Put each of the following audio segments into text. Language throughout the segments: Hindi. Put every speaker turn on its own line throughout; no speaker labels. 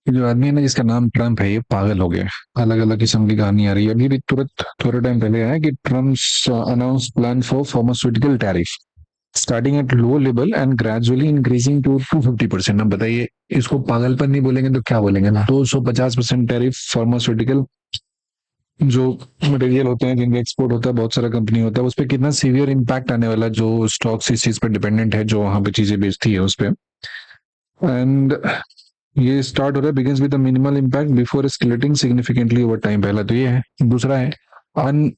ये जो आदमी है ना जिसका नाम ट्रम्प है, ये पागल हो गया। अलग अलग किस्म की कहानी आ रही है। अभी भी तुरंत थोड़े टाइम पहले आया कि Trump announce plan for pharmaceutical tariff starting at low level and gradually increasing to 250%। अब बताइए, इसको पागलपन नहीं बोलेंगे तो क्या बोलेंगे? 250% टैरिफ फार्मास्यूटिकल जो मटेरियल होते हैं जिनका एक्सपोर्ट होता है, बहुत सारा कंपनी होता है, उस पर कितना सीवियर इम्पैक्ट आने वाला है, जो स्टॉक्स इस चीज पर डिपेंडेंट है, जो वहां पे चीजें बेचती है उस पर। एंड ये स्टार्ट हो रहा है, begins with minimal impact before escalating significantly over time. पहला तो ये है। दूसरा है अन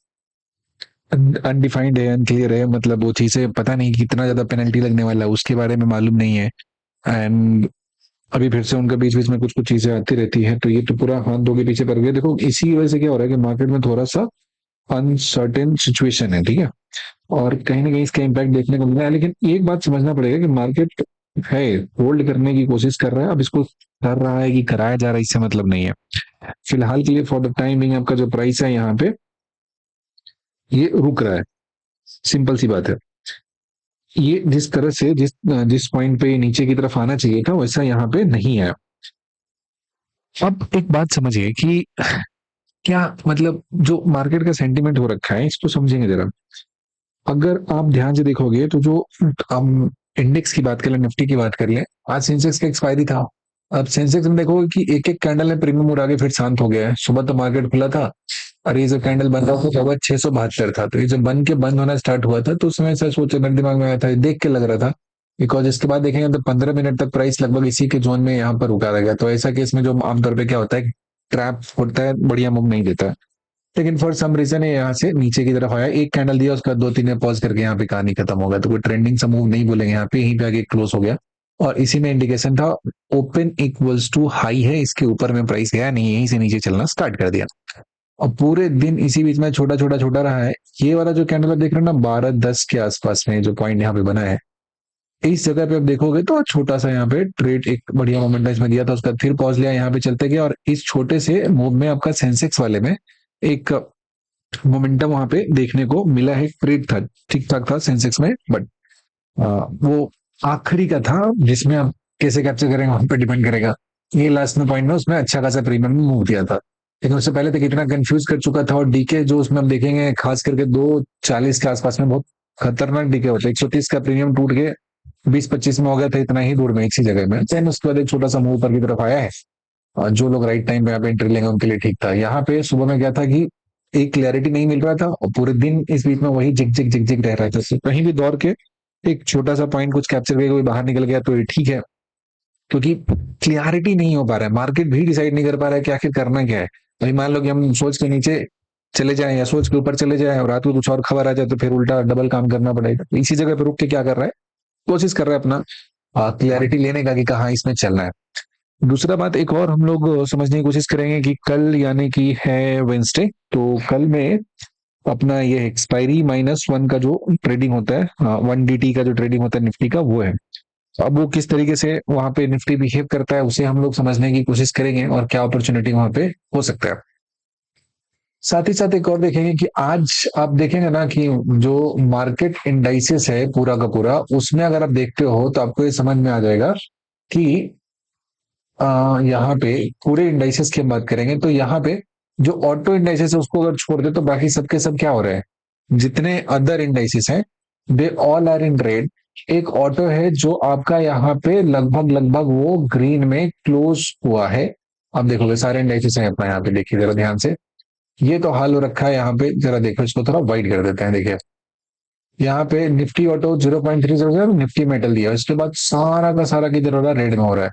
अनडिफाइंड है, अनक्लियर है, मतलब वो चीजें पता नहीं कितना ज्यादा पेनल्टी लगने वाला है उसके बारे में मालूम नहीं है। एंड अभी फिर से उनका बीच बीच में कुछ कुछ चीजें आती रहती है, तो ये तो पूरा हाथ धो के पीछे पड़ गया। देखो इसी की वजह से क्या हो रहा है कि मार्केट में थोड़ा सा अनसर्टेन सिचुएशन है, ठीक है। और कहीं ना कहीं इसका इम्पैक्ट देखने को मिल रहा है, लेकिन एक बात समझना पड़ेगा कि मार्केट है, होल्ड करने की कोशिश कर रहा है। अब इसको कर रहा है कि कराया जा रहा है, इससे मतलब नहीं है। फिलहाल के लिए फॉर द टाइम बिंग आपका जो प्राइस है यहाँ पे, ये रुक रहा है। सिंपल सी बात है। ये जिस तरह से जिस जिस पॉइंट पे नीचे की तरफ आना चाहिए था, वैसा यहाँ पे नहीं है। अब एक बात समझिए कि क्या मतलब जो मार्केट का सेंटीमेंट हो रखा है, इसको समझेंगे जरा। अगर आप ध्यान से देखोगे तो जो हम इंडेक्स की बात कर ले, निफ्टी की बात कर ले, आज सेंसेक्स का एक्सपायरी था। अब सेंसेक्स में देखोगे कि एक एक कैंडल में प्रीमियम उड़ा के फिर शांत हो गया है। सुबह तो मार्केट खुला था और ये जब कैंडल बंद हुआ तो सुबह 672 था। तो ये जब बंद होना स्टार्ट हुआ था तो उस समय सर सोचे, मेरे दिमाग में आया था, देख के लग रहा था। बिकॉज इसके बाद देखेंगे तो 15 मिनट तक प्राइस लगभग इसी के जोन में यहाँ पर रुका रहेगा। तो ऐसा केस में जो आमतौर पे क्या होता है, ट्रैप होता है, बढ़िया मूव नहीं देता है। लेकिन फॉर सम रीजन ये यहाँ से नीचे की तरफ आया, एक कैंडल दिया, उसका दो तीन पॉज करके यहाँ पे कहानी खत्म हो गया। तो कोई ट्रेंडिंग सा मूव नहीं बोलेंगे, यहाँ पे यहीं पे आगे क्लोज हो गया। और इसी में इंडिकेशन था ओपन इक्वल्स टू हाई है, इसके ऊपर में प्राइस गया नहीं, यहीं से नीचे चलना स्टार्ट कर दिया। और पूरे दिन इसी बीच में छोटा छोटा छोटा रहा है। ये वाला जो कैंडल आप देख रहे हो ना, 12:10 के आसपास में जो पॉइंट यहाँ पे बना है, इस जगह पे आप देखोगे तो छोटा सा यहाँ पे ट्रेड एक बढ़िया मोमेंटम इसमें दिया था, उसका फिर पॉज लिया, यहाँ पे चलते गया। और इस छोटे से मूव में आपका सेंसेक्स वाले में एक मोमेंटम वहां पे देखने को मिला है। ट्रेड था, ठीक ठाक था सेंसेक्स में, बट वो आखिरी का था जिसमें आप कैसे कैप्चर करेंगे वहां पे डिपेंड करेगा। ये लास्ट में पॉइंट में उसमें अच्छा खासा प्रीमियम मूव दिया था, लेकिन उससे पहले तक इतना कंफ्यूज कर चुका था। और डीके जो उसमें हम देखेंगे खास करके 2:40 के आसपास में बहुत खतरनाक डीके होता है। 130 का प्रीमियम टूट के 20-25 में हो गया था, इतना ही दूर में, इसी जगह में। देन उसके बाद एक छोटा सा मूव ऊपर की तरफ आया है। और जो लोग राइट टाइम पे यहाँ पे एंट्री लेंगे उनके लिए ठीक था। यहाँ पे सुबह में क्या था कि एक क्लैरिटी नहीं मिल रहा था और पूरे दिन इस बीच में वही झिक झिक रह रहा था। तो कहीं भी दौड़ के एक छोटा सा पॉइंट कुछ कैप्चर करके कोई बाहर निकल गया तो ये ठीक है, क्योंकि क्लियरिटी नहीं हो पा रहा है। मार्केट भी डिसाइड नहीं कर पा रहा है कि आखिर करना क्या है। भाई मान लो कि हम सोच के नीचे चले जाएं या सोच के ऊपर चले जाएं और रात को कुछ और खबर आ जाए तो फिर उल्टा डबल काम करना पड़ेगा। तो इसी जगह पे रुक के क्या कर रहा है, कोशिश कर रहा है अपना क्लियरिटी लेने का कि कहाँ इसमें चलना है। दूसरा बात एक और हम लोग समझने की कोशिश करेंगे कि कल यानी कि है वेंसडे, तो कल में अपना ये एक्सपायरी -1 का जो ट्रेडिंग होता है, 1 DT का जो ट्रेडिंग होता है निफ्टी का, वो है। तो अब वो किस तरीके से वहां पे निफ्टी बिहेव करता है उसे हम लोग समझने की कोशिश करेंगे और क्या अपॉर्चुनिटी वहां पे हो सकता है। साथ ही साथ एक और देखेंगे कि आज आप देखेंगे ना कि जो मार्केट इंडाइसेस है पूरा का पूरा, उसमें अगर आप देखते हो तो आपको ये समझ में आ जाएगा कि यहाँ पे पूरे इंडाइसेस की हम बात करेंगे तो यहाँ पे जो ऑटो इंडाइसेस है उसको अगर छोड़ दे तो बाकी सबके सब क्या हो रहे हैं, जितने अदर इंडाइसेस हैं they all are in red. एक ऑटो है जो आपका यहाँ पे लगभग लगभग वो ग्रीन में क्लोज हुआ है। अब देखोगे सारे इंडाइसेस हैं अपना, यहाँ पे देखिए जरा ध्यान से। ये तो हाल हो रखा है यहाँ पे, जरा देखो इसको थोड़ा वाइड कर देते हैं। देखिए यहाँ पे निफ्टी ऑटो 0.30, निफ्टी मेटल दिया, इसके बाद सारा का सारा किधर हो रहा है, रेड में हो रहा है।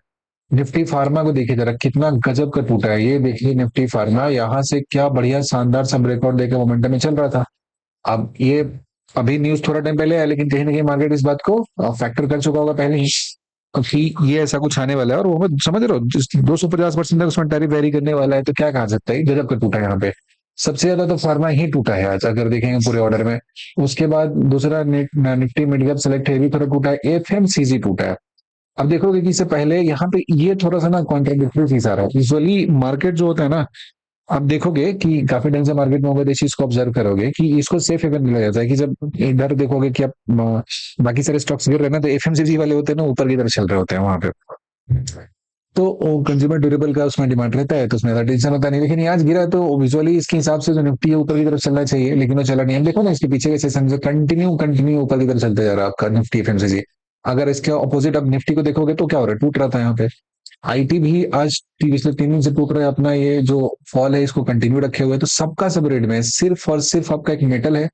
निफ्टी फार्मा को देखिए जरा, कितना गजब का टूटा है। ये देखिए निफ्टी फार्मा यहाँ से क्या बढ़िया शानदार सा ब्रेकआउट देकर मोमेंटम में चल रहा था। अब ये अभी न्यूज थोड़ा टाइम पहले है, लेकिन कहीं ना कहीं मार्केट इस बात को फैक्टर कर चुका होगा पहले ही कि ये ऐसा कुछ आने वाला है। और वो मैं समझ रहा हूँ 250% तक उसमें टैरिफ वेरी करने वाला है, तो क्या कहा सकता है, गजब का टूटा है यहाँ पे। सबसे ज्यादा तो फार्मा ही टूटा है आज अगर देखेंगे पूरे ऑर्डर में। उसके बाद दूसरा Nifty mid cap select heavy थोड़ा टूटा है, एफएमसीजी टूटा है। अब देखोगे कि इससे पहले यहाँ पे ये थोड़ा सा ना कॉन्ट्राडिक्टरी चीज आ रहा है। यूजुअली मार्केट जो होता है ना, आप देखोगे कि काफी टाइम से मार्केट में होगा तो इस चीज को ऑब्जर्व करोगे कि इसको सेफ हेवन मिला जाता है। कि जब इधर देखोगे कि आप बाकी सारे स्टॉक्स गिर रहे हैं ना, तो एफएमसीजी वाले होते हैं ना ऊपर की तरफ चल रहे होते हैं वहां पे। तो कंज्यूमर ड्यूरेबल का उसमें डिमांड रहता है, तो उसमें ज्यादा टेंशन होता नहीं। लेकिन ये आज गिरा तो विजुअली इसके हिसाब से जो निफ्टी है ऊपर की तरफ चलना चाहिए, लेकिन वो चला नहीं। हम देखो ना इसके पीछे के सेशन से कंटिन्यू कंटिन्यू ऊपर की तरफ चलते जा रहा है आपका निफ्टी एफएमसीजी। अगर इसके ऑपोजिट अब निफ्टी को देखोगे तो क्या हो रहा है, टूट रहा था यहाँ पे। आईटी भी आज पिछले 3 दिन से टूट रहा है, अपना ये जो फॉल है इसको कंटिन्यू रखे हुए है। तो सबका सब रेट में है। सिर्फ और सिर्फ आपका एक मेटल है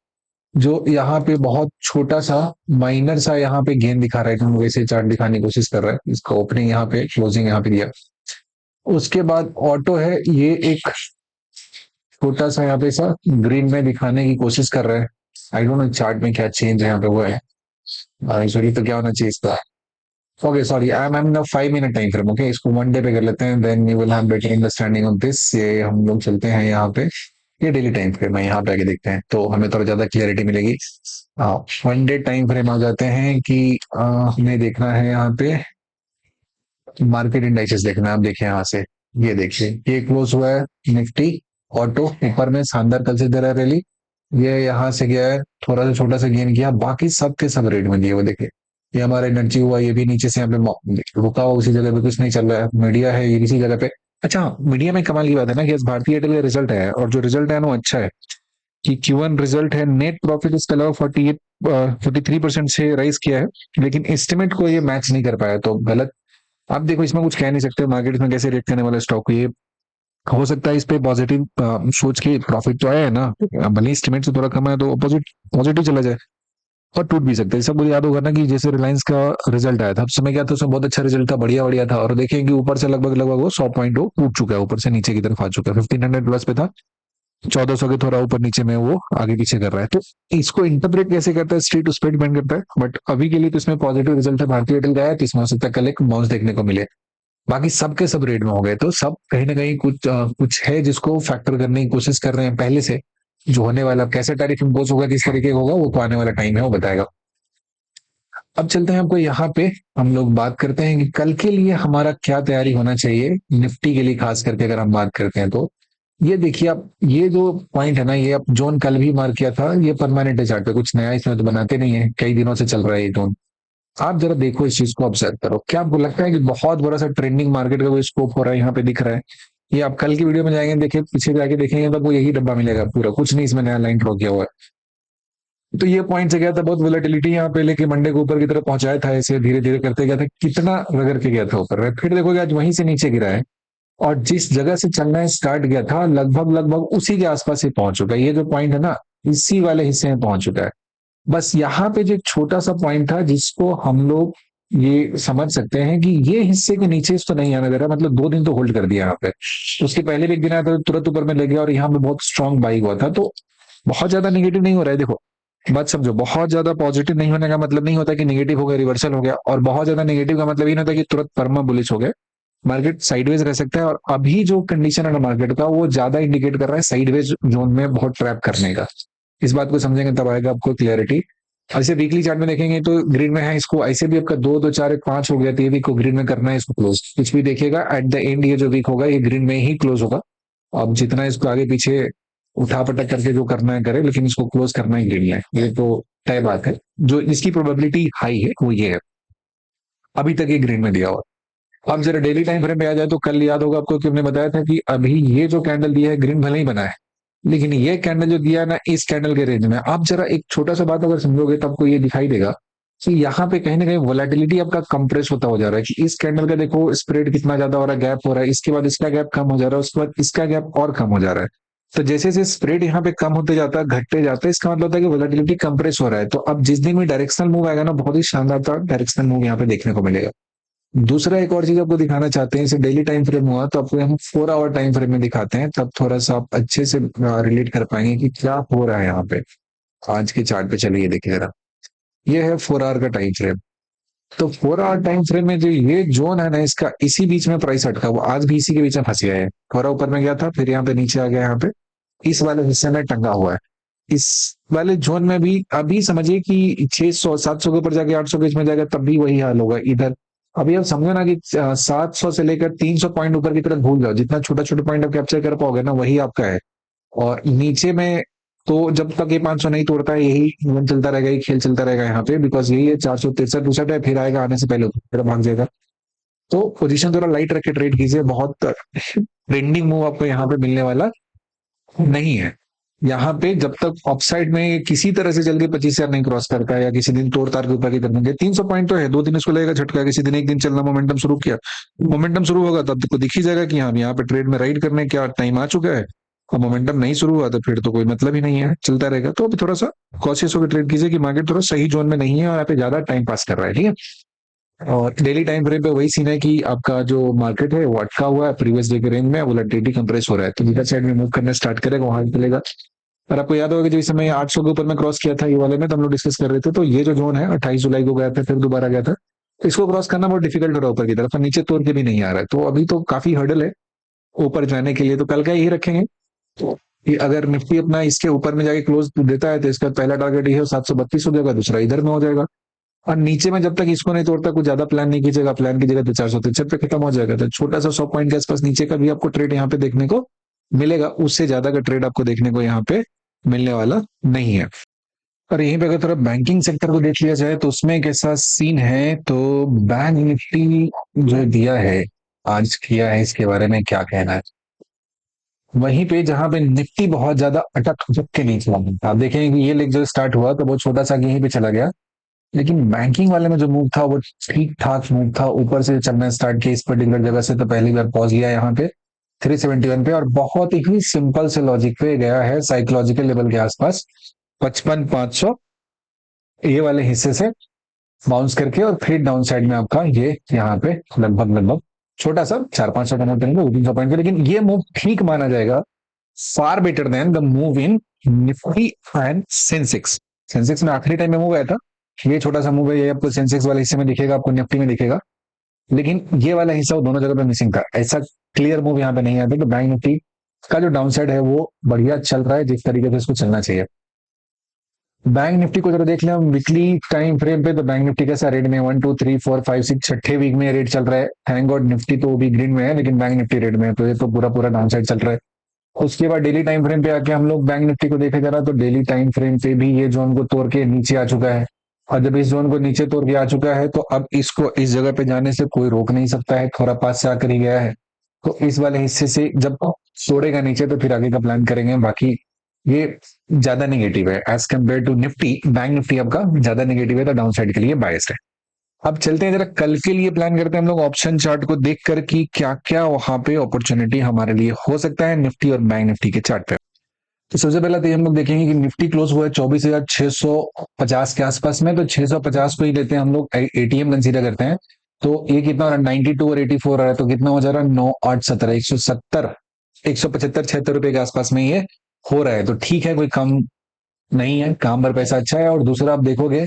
जो यहाँ पे बहुत छोटा सा माइनर सा यहाँ पे गेन दिखा रहा है, कि वैसे चार्ट दिखाने की कोशिश कर रहा है। इसका ओपनिंग यहाँ पे, क्लोजिंग यहाँ पे दिया। उसके बाद ऑटो है, ये एक छोटा सा यहाँ पे सा ग्रीन में दिखाने की कोशिश कर रहा है। आई डोंट नो चार्ट में क्या चेंज है यहाँ पे वो है। सॉरी, तो क्या होना चाहिए इसका। Okay sorry, I am in 5 minute time frame. Okay, इसको 1 डे पे कर लेते हैं, then you will have better understanding of this. ये हम लोग चलते हैं यहाँ पे, ये डेली टाइम फ्रेम है, यहाँ पे आके देखते हैं तो हमें थोड़ा ज्यादा क्लियरिटी मिलेगी। 1 डे टाइम फ्रेम आ जाते हैं कि हमें देखना है यहाँ पे मार्केट इंडाइसेस देखना है। आप देखिए यहाँ से, ये देखिए ये क्लोज हुआ है निफ्टी ऑटो ऊपर में, शानदार कल से दे रहा है रैली। ये यहाँ से गया है, थोड़ा सा छोटा सा गेन किया, बाकी सब के सब रेट में दिए वो देखिए। ये हमारा एनर्जी हुआ, ये भी नीचे से यहाँ पे रुका हुआ उसी जगह पे, कुछ नहीं चल रहा है। मीडिया है, ये इसी जगह पे। अच्छा हाँ, मीडिया में कमाल की बात है ना कि आज भारतीय एयरटेल का रिजल्ट है, और जो रिजल्ट है ना वो अच्छा है। कि Q1 रिजल्ट है, नेट प्रॉफिट इसके अलावा 43% से राइज किया है, लेकिन एस्टिमेट को ये मैच नहीं कर पाया, तो गलत। आप देखो इसमें कुछ कह नहीं सकते, मार्केट इसमें कैसे रेट करने वाला स्टॉक को। ये हो सकता है इस पे पॉजिटिव सोच के प्रॉफिट तो आया है ना, भले एस्टिमेट से थोड़ा कम है तो अपोजिट पॉजिटिव चला जाए, और टूट भी सकता है। सब मुझे याद होगा ना कि जैसे रिलायंस का रिजल्ट आया था, उस समय क्या था, उसमें बहुत अच्छा रिजल्ट था, बढ़िया बढ़िया था, और देखें कि ऊपर से लगभग लगभग वो 100 पॉइंट वो टूट चुका है, ऊपर से नीचे की तरफ आ चुका है। 1500 प्लस पे था, 1400 के थोड़ा ऊपर नीचे में वो आगे पीछे कर रहा है। तो इसको इंटरप्रेट कैसे करता है स्ट्रीट, उस पर डिपेंड करता है। बट अभी के लिए तो इसमें पॉजिटिव रिजल्ट है भारतीय एयरटेल का है, तो इसमें हो सकता है कल एक बाउंस देखने को मिले। बाकी सबके सब रेट में हो गए, तो सब कहीं ना कहीं कुछ है जिसको फैक्टर करने की कोशिश कर रहे हैं पहले से। जो होने वाला कैसे टैरिफ इम्पोज होगा, किस तरीके का होगा, वो तो आने वाला टाइम है वो बताएगा। अब चलते हैं आपको यहाँ पे, हम लोग बात करते हैं कि कल के लिए हमारा क्या तैयारी होना चाहिए निफ्टी के लिए, खास करके अगर हम बात करते हैं तो। ये देखिए आप, ये जो पॉइंट है ना, ये आप जोन कल भी मार्क किया था, ये परमानेंट है चार्ट पे, कुछ नया इसमें तो बनाते नहीं है, कई दिनों से चल रहा है ये जोन। आप जरा देखो इस चीज को, ऑब्जर्व करो, क्या आपको लगता है कि बहुत बड़ा सा ट्रेंडिंग मार्केट का कोई स्कोप हो रहा है यहाँ पे दिख रहा है? ये आप कल की वीडियो में जाएंगे, देखिए पीछे जाके देखेंगे तो आपको यही डब्बा मिलेगा पूरा, कुछ नहीं इसमें नया लाइन ड्रॉ किया हुआ है। तो ये पॉइंट से गया था, बहुत वोलेटिलिटी यहाँ पे लेके मंडे को ऊपर की तरफ पहुंचाया था, ऐसे धीरे धीरे करते गया था, कितना रगड़ के गया था ऊपर, फिर देखोगे आज वहीं से नीचे गिरा है। और जिस जगह से चलना स्टार्ट किया था, लगभग लगभग उसी के आसपास ही पहुंच चुका है। ये जो पॉइंट है ना, इसी वाले हिस्से में पहुंच चुका है। बस यहाँ पे जो एक छोटा सा पॉइंट था जिसको हम लोग ये समझ सकते हैं कि ये हिस्से के नीचे तो नहीं आने दे रहा, मतलब 2 दिन तो होल्ड कर दिया यहाँ पे। तो उसके पहले भी एक दिन आया था तो तुरंत ऊपर में ले गया, और यहाँ पे बहुत स्ट्रांग बाई हुआ था। तो बहुत ज्यादा निगेटिव नहीं हो रहा है, देखो बात समझो, बहुत ज्यादा पॉजिटिव नहीं होने का मतलब नहीं होता कि निगेटिव हो गया, रिवर्सल हो गया, और बहुत ज्यादा निगेटिव का मतलब ये नहीं होता कि तुरंत परमा बुलिश हो गए। मार्केट साइडवेज रह सकता है, और अभी जो कंडीशन है ना मार्केट का, वो ज्यादा इंडिकेट कर रहा है साइडवेज जोन में बहुत ट्रैप करने का। इस बात को समझेंगे तब आएगा आपको क्लियरिटी। ऐसे वीकली चार्ट में देखेंगे तो ग्रीन में है, इसको ऐसे भी आपका 2 2 4 1 5 हो गया, तो ये वीक को ग्रीन में करना है, इसको क्लोज कुछ भी देखिएगा एट द एंड, ये जो वीक होगा ये ग्रीन में ही क्लोज होगा। अब जितना इसको आगे पीछे उठा पटक करके जो करना है करे, लेकिन इसको क्लोज करना ही ग्रीन में, ये तो तय बात है। जो इसकी प्रोबेबिलिटी हाई है वो ये है, अभी तक ये ग्रीन में दिया हुआ। अब जरा डेली टाइम फ्रेम पे आ जाए तो कल याद होगा आपको कि हमने बताया था कि अभी ये जो कैंडल दिया है ग्रीन भले ही बना है, लेकिन ये कैंडल जो दिया है ना, इस कैंडल के रेंज में आप जरा एक छोटा सा बात अगर समझोगे तो आपको ये दिखाई देगा कि यहाँ पे कहीं ना कहीं वोलेटिलिटी आपका कंप्रेस होता हो जा रहा है। कि इस कैंडल का देखो स्प्रेड कितना ज्यादा हो रहा है, गैप हो रहा है, इसके बाद इसका गैप कम हो जा रहा है, उसके बाद इसका गैप और कम हो जा रहा है। तो जैसे जैसे स्प्रेड यहाँ पे कम होते जाता है, घटते जाता है, इसका मतलब होता है कि वोलेटिलिटी कंप्रेस हो रहा है। तो अब जिस दिन भी डायरेक्शनल मूव आएगा ना, बहुत ही शानदार डायरेक्शनल मूव यहाँ पे देखने को मिलेगा। दूसरा एक और चीज आपको दिखाना चाहते हैं, इसे डेली टाइम फ्रेम हुआ तो आपको हम 4 आवर टाइम फ्रेम में दिखाते हैं, तब थोड़ा सा आप अच्छे से रिलेट कर पाएंगे कि क्या हो रहा है यहाँ पे। आज के चार्ट पे चलिए देखिए जरा, ये है 4 आवर का टाइम फ्रेम। तो 4 आवर टाइम फ्रेम में जो ये जोन है ना, इसका इसी बीच में प्राइस अटका, वो आज भी इसी के बीच में फंस गया है। थोड़ा ऊपर में गया था, फिर यहाँ पे नीचे आ गया, यहाँ पे इस वाले हिस्से में टंगा हुआ है। इस वाले जोन में भी अभी समझिए कि 600 700 के ऊपर जाके 800 के बीच में जाएगा, तब भी वही हाल होगा इधर। अभी आप समझो ना कि 700 से लेकर 300 पॉइंट ऊपर की तरफ भूल जाओ, जितना छोटा छोटा पॉइंट आप कैप्चर कर पाओगे ना वही आपका है। और नीचे में तो जब तक ये 500 नहीं तोड़ता है, यही इवेंट चलता रहेगा, यही खेल चलता रहेगा यहाँ पे, बिकॉज यही है 463 है, फिर आएगा आने से पहले फिर भाग जाएगा। तो पोजीशन थोड़ा लाइट रख के ट्रेड कीजिए, बहुत ट्रेंडिंग मूव आपको यहाँ पे मिलने वाला नहीं है। यहाँ पे जब तक अपसाइड में किसी तरह से चल के 25,000 नहीं क्रॉस करता है, या किसी दिन तोड़ तार के ऊपर की तरफ 300 पॉइंट तो है, 2 दिन इसको लगेगा झटका, किसी दिन एक दिन चलना मोमेंटम शुरू किया, मोमेंटम शुरू होगा तब तो दिख ही जाएगा कि हाँ यहाँ पे ट्रेड में राइड करने क्या टाइम आ चुका है। और मोमेंटम नहीं शुरू हुआ तो फिर तो कोई मतलब ही नहीं है, चलता रहेगा। तो अभी थोड़ा सा कॉशियस होकर ट्रेड कीजिए कि मार्केट थोड़ा सही जोन में नहीं है और यहाँ पे ज्यादा टाइम पास कर रहा है, ठीक है। और डेली टाइम फ्रेम पे वही सीन है कि आपका जो मार्केट है वो अटका हुआ है प्रीवियस डे के रेंज में, वोलेटिलिटी कंप्रेस हो रहा है, तो जिधर साइड में मूव करना स्टार्ट करेगा वहां चलेगा। और आपको याद होगा कि जब इस समय 800 के ऊपर में क्रॉस किया था ये वाले में, तो हम लोग डिस्कस कर रहे थे, तो ये जो जोन है 28 जुलाई को गया था फिर दोबारा गया था, तो इसको क्रॉस करना बहुत डिफिकल्ट हो रहा है ऊपर की तरफ, और नीचे तोड़ के भी नहीं आ रहा है, तो अभी तो काफी हर्डल है ऊपर जाने के लिए। तो कल का यही रखेंगे। तो ये अगर निफ्टी अपना इसके ऊपर में जाके क्लोज देता है तो इसका पहला टारगेट ये है 732 हो जाएगा, दूसरा इधर में हो जाएगा। और नीचे में जब तक इसको नहीं तोड़ता कुछ ज्यादा प्लान नहीं कीजिएगा, प्लान कीजिएगा तो 463 पे खत्म हो जाएगा। तो छोटा सा 100 पॉइंट के आसपास नीचे का भी आपको ट्रेड यहाँ पे देखने को मिलेगा, उससे ज्यादा का ट्रेड आपको देखने को यहाँ पे मिलने वाला नहीं है। और यहीं पे अगर थोड़ा बैंकिंग सेक्टर को देख लिया जाए तो उसमें एक ऐसा सीन है, तो बैंक निफ्टी जो दिया है आज किया है, इसके बारे में क्या कहना है। वहीं पे जहां पे निफ्टी बहुत ज्यादा अटक अटक के नहीं चला, आप देखेंगे कि ये लेग जो स्टार्ट हुआ तो वो छोटा सा यहीं पे चला गया, लेकिन बैंकिंग वाले में जो मूव था वो ठीक ठाक मूव था, ऊपर से चलना स्टार्ट किया इस पर्टिकुलर जगह से, तो पहली बार पहुंच गया यहाँ पे 371 पे, और बहुत ही सिंपल से लॉजिक पे गया है साइकोलॉजिकल लेवल के आसपास 55,500 ये वाले हिस्से से बाउंस करके, और फिर डाउन साइड में आपका ये यहाँ पे लगभग लगभग छोटा सा 400-500 का मूव करेंगे 300 पॉइंट का, लेकिन ये मूव ठीक माना जाएगा, far better than the move in Nifty and Sensex. Sensex में आखिरी टाइम में मूव आया था, ये छोटा सा मूव है, ये आपको सेंसेक्स वाले हिस्से में दिखेगा, आपको निफ्टी में दिखेगा, लेकिन ये वाला हिस्सा वो दोनों जगह पे मिसिंग था, ऐसा क्लियर मूव यहाँ पे नहीं आता। तो बैंक निफ्टी का जो डाउन साइड है वो बढ़िया चल रहा है जिस तरीके से इसको चलना चाहिए। बैंक निफ्टी को जरा देख लें हम वीकली टाइम फ्रेम पे, तो बैंक निफ्टी कैसा रेड में 1 2 3 4 5 6 छठे वीक में रेट चल रहा है, थैंक गॉड निफ्टी तो भी ग्रीन में है लेकिन बैंक निफ्टी रेड में है, तो ये तो पूरा पूरा डाउन साइड चल रहा है। उसके बाद डेली टाइम फ्रेम पे आके हम लोग बैंक निफ्टी को देखे जरा, तो डेली टाइम फ्रेम पे भी ये जोन को तोड़ के नीचे आ चुका है, और जब इस जोन को नीचे तोड़ के आ चुका है तो अब इसको इस जगह पे जाने से कोई रोक नहीं सकता है, थोड़ा पास से आकर ही गया है। तो इस वाले हिस्से से जब तोड़ेगा नीचे तो फिर आगे का प्लान करेंगे, बाकी ये ज्यादा नेगेटिव है as compare to Nifty, bank Nifty आपका ज्यादा नेगेटिव है तो डाउन साइड के लिए बायस्ड है। अब चलते हैं जरा कल के लिए प्लान करते हैं हम लोग ऑप्शन चार्ट को देखकर कि क्या क्या वहां पे अपॉर्चुनिटी हमारे लिए हो सकता है निफ्टी और बैंक निफ्टी के चार्ट पे। तो सबसे पहले तो ये हम लोग देखेंगे कि निफ्टी क्लोज हुआ है 24,650 के आसपास में, तो 650 को ही लेते हैं हम लोग, एटीएम कंसीडर करते हैं। तो ये कितना हो रहा है 92 और 84 आ रहा है, तो कितना हो जा रहा है 9 8 17 170 175 76 रुपए के आसपास में ये हो रहा है, तो ठीक है, कोई कम नहीं है, काम पर पैसा अच्छा है। और दूसरा आप देखोगे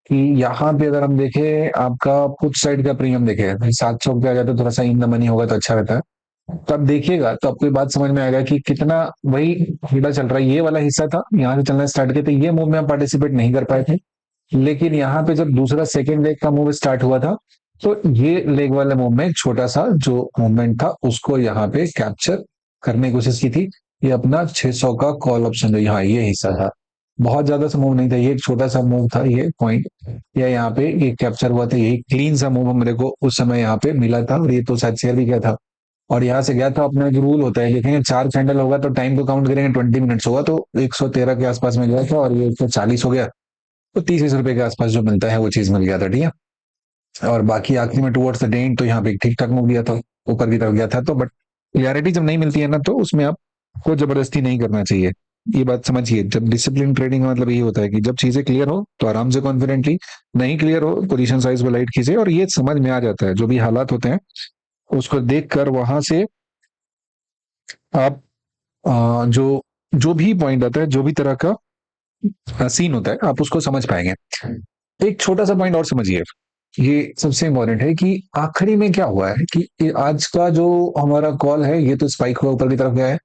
कि यहाँ पे अगर हम देखें आपका पुट साइड का प्रीमियम देखे 700 पे आ जाता है, थोड़ा सा इन द मनी होगा तो अच्छा रहता है। तो आप देखिएगा तो आपको ये बात समझ में आएगा कि कितना वही हिला चल रहा है, ये वाला हिस्सा था यहाँ से चलना स्टार्ट किया, तो ये मूव में हम पार्टिसिपेट नहीं कर पाए थे, लेकिन यहाँ पे जब दूसरा सेकेंड लेग का मूव स्टार्ट हुआ था तो ये लेग वाले मूव में छोटा सा जो मूवमेंट था उसको यहाँ पे कैप्चर करने की कोशिश की थी। ये अपना 600 का कॉल ऑप्शन जो यहाँ ये हिस्सा था, बहुत ज्यादा सा मूव नहीं था, ये एक छोटा सा मूव था, ये पॉइंट या यहाँ पे ये कैप्चर हुआ था, यही क्लीन सा मूव मेरे को उस समय यहाँ पे मिला था, और ये तो शायद शेयर भी किया था। और यहाँ से गया था, अपना एक रूल होता है देखेंगे 4 कैंडल होगा तो टाइम को काउंट करेंगे 20 मिनट्स होगा, तो 113 के आसपास में गया था और ये 140 हो गया, तो 30-20 रुपए के आसपास जो मिलता है वो चीज मिल गया था, ठीक है। और बाकी आखिरी में टुवर्ड्स द एंड तो यहाँ पे ठीक ठाक मूव गया था, ऊपर की तरफ गया था। तो बट क्लियरिटी जब नहीं मिलती है ना तो उसमें आप को जबरदस्ती नहीं करना चाहिए, ये बात समझिए। जब डिसिप्लिन ट्रेडिंग का मतलब ये होता है कि जब चीजें क्लियर हो तो आराम से कॉन्फिडेंटली, नहीं क्लियर हो पोजीशन साइज को लाइट कीजिए, और ये समझ में आ जाता है जो भी हालात होते हैं उसको देखकर वहां से आप जो जो भी पॉइंट आता है, जो भी तरह का सीन होता है आप उसको समझ पाएंगे। एक छोटा सा पॉइंट और समझिए, ये सबसे इंपॉर्टेंट है कि आखिरी में क्या हुआ है कि आज का जो हमारा कॉल है ये तो स्पाइक हुआ ऊपर की तरफ गया है,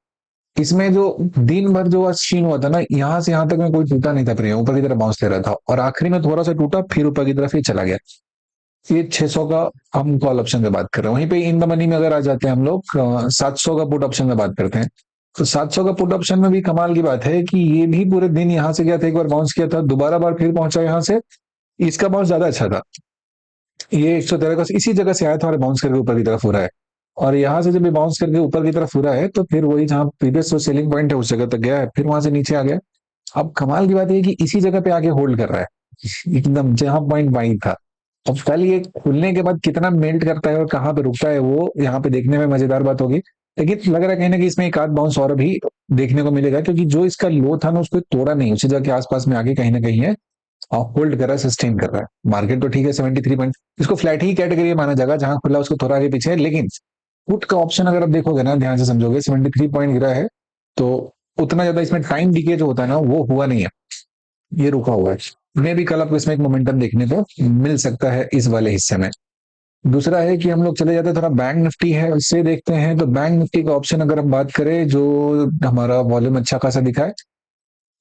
इसमें जो दिन भर जो सीन हुआ था ना यहाँ से यहाँ तक में कोई टूटा नहीं था, प्रिय ऊपर की तरफ बाउंस ले रहा था, और आखिरी में थोड़ा सा टूटा फिर ऊपर की तरफ ये चला गया। ये 600 का हम कॉल ऑप्शन की बात कर रहे हैं, वहीं पे इन द मनी में अगर आ जाते हैं हम लोग 700 का पुट ऑप्शन की बात करते हैं, तो 700 का पुट ऑप्शन में भी कमाल की बात है कि ये भी पूरे दिन यहाँ से गया था, एक बार बाउंस किया था, दोबारा बार फिर पहुंचा यहाँ से, इसका बाउंस ज्यादा अच्छा था, ये 113 का इसी जगह से आया था और बाउंस करके ऊपर की तरफ हो रहा है, और यहाँ से जब ये बाउंस करके ऊपर की तरफ हो रहा है तो फिर वही जहाँ प्रीवियस जो सेलिंग पॉइंट है उस जगह तक गया है, फिर वहां से नीचे आ गया। अब कमाल की बात ये है कि इसी जगह पे आके होल्ड कर रहा है एकदम जहां पॉइंट बाई था। अब कल ये खुलने के बाद कितना मेल्ट करता है और कहाँ पे रुकता है वो यहाँ पे देखने में मजेदार बात होगी। लेकिन लग रहा है कहीं ना कहीं इसमें एक आध बाउंस और भी देखने को मिलेगा, क्योंकि जो इसका लो था ना उसको तोड़ा नहीं, उसी जगह के आसपास में आगे कहीं ना कहीं है और होल्ड कर रहा है, सस्टेन कर रहा है। मार्केट तो ठीक है 73 पॉइंट, इसको फ्लैट ही कैटेगरी माना जाएगा, जहां खुला उसको थोड़ा आगे पीछे है। लेकिन पुट का ऑप्शन अगर आप देखोगे ना, ध्यान से समझोगे, 73 पॉइंट गिरा है तो उतना ज्यादा इसमें टाइम डिके जो होता है ना वो हुआ नहीं है, ये रुका हुआ है। मे भी कल आपको इसमें एक मोमेंटम देखने को मिल सकता है इस वाले हिस्से में। दूसरा है कि हम लोग चले जाते हैं थोड़ा बैंक निफ्टी है उससे देखते हैं। तो बैंक निफ्टी का ऑप्शन अगर हम बात करें, जो हमारा वॉल्यूम अच्छा खासा दिखा है,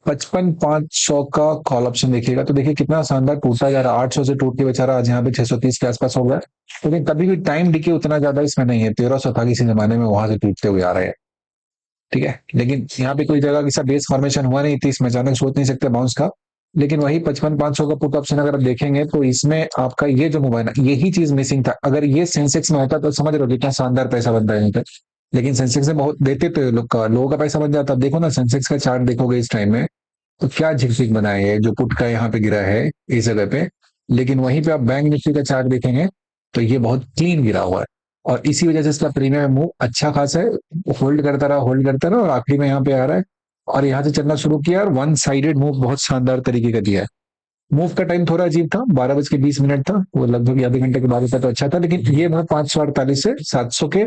55,500 का कॉल ऑप्शन देखिएगा तो देखिए कितना शानदार टूटा जा रहा है। 800 से टूट के बेचारा आज यहाँ पे 630 के आसपास हो गया। लेकिन कभी भी टाइम डिके उतना ज्यादा इसमें नहीं है, 1300 था किसी जमाने में, वहां से टूटते हुए आ रहे हैं। ठीक है, लेकिन यहाँ पे कोई जगह किसी बेस फॉर्मेशन हुआ नहीं थी, इसमें अचानक सोच नहीं सकते बाउंस का। लेकिन वही 55,500 का पुट ऑप्शन अगर आप देखेंगे तो इसमें आपका ये जो मोबाइल है यही चीज मिसिंग था। अगर ये सेंसेक्स में होता तो समझ रहे हो कितना शानदार पैसा बनता है यहाँ पे। लेकिन सेंसेक्स में बहुत देते तो लोग का, लोगों का पैसा बन जाता। देखो ना सेंसेक्स का चार्ट देखोगे इस टाइम में तो क्या झिकझिक बनाए है जो पुट का यहाँ पे गिरा है इस जगह पे। लेकिन वहीं पे आप बैंक निफ्टी का चार्ट देखेंगे तो ये बहुत क्लीन गिरा हुआ है, और इसी वजह से इसका प्रीमियम मूव अच्छा खासा है। होल्ड करता रहा और आखिरी में यहाँ पे आ रहा है और यहाँ से चलना शुरू किया और वन साइडेड मूव बहुत शानदार तरीके का दिया है। मूव का टाइम थोड़ा अजीब था, 12 बज के 20 मिनट था, वो लगभग आधे घंटे के बाद होता तो अच्छा था। लेकिन ये मूव 548 से 700 के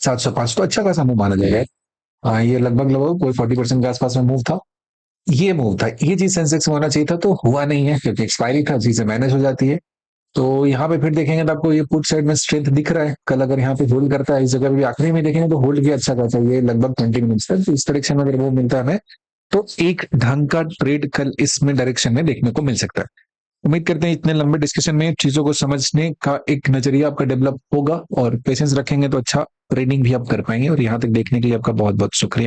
705 तो अच्छा खासा मूव माना जाएगा। हाँ, ये लगभग लगभग कोई 40% के आसपास में मूव था। ये मूव था, ये चीज सेंसेक्स में होना चाहिए था तो हुआ नहीं है, क्योंकि एक्सपायरी था, चीजें मैनेज हो जाती है। तो यहाँ पे फिर देखेंगे तो आपको ये पुट साइड में स्ट्रेंथ दिख रहा है। कल अगर यहाँ पे होल्ड करता है इस जगह पे भी आखिरी में देखेंगे तो होल्ड किया अच्छा खासा, ये लगभग 20 मिनट्स तक। तो इस डायरेक्शन में अगर वो मिलता है हमें तो एक ढंग का ट्रेड कल इसमें डायरेक्शन में देखने को मिल सकता है। उम्मीद करते हैं इतने लंबे डिस्कशन में चीजों को समझने का एक नजरिया आपका डेवलप होगा, और पेशेंस रखेंगे तो अच्छा ट्रेडिंग भी आप कर पाएंगे। और यहाँ तक देखने के लिए आपका बहुत बहुत शुक्रिया।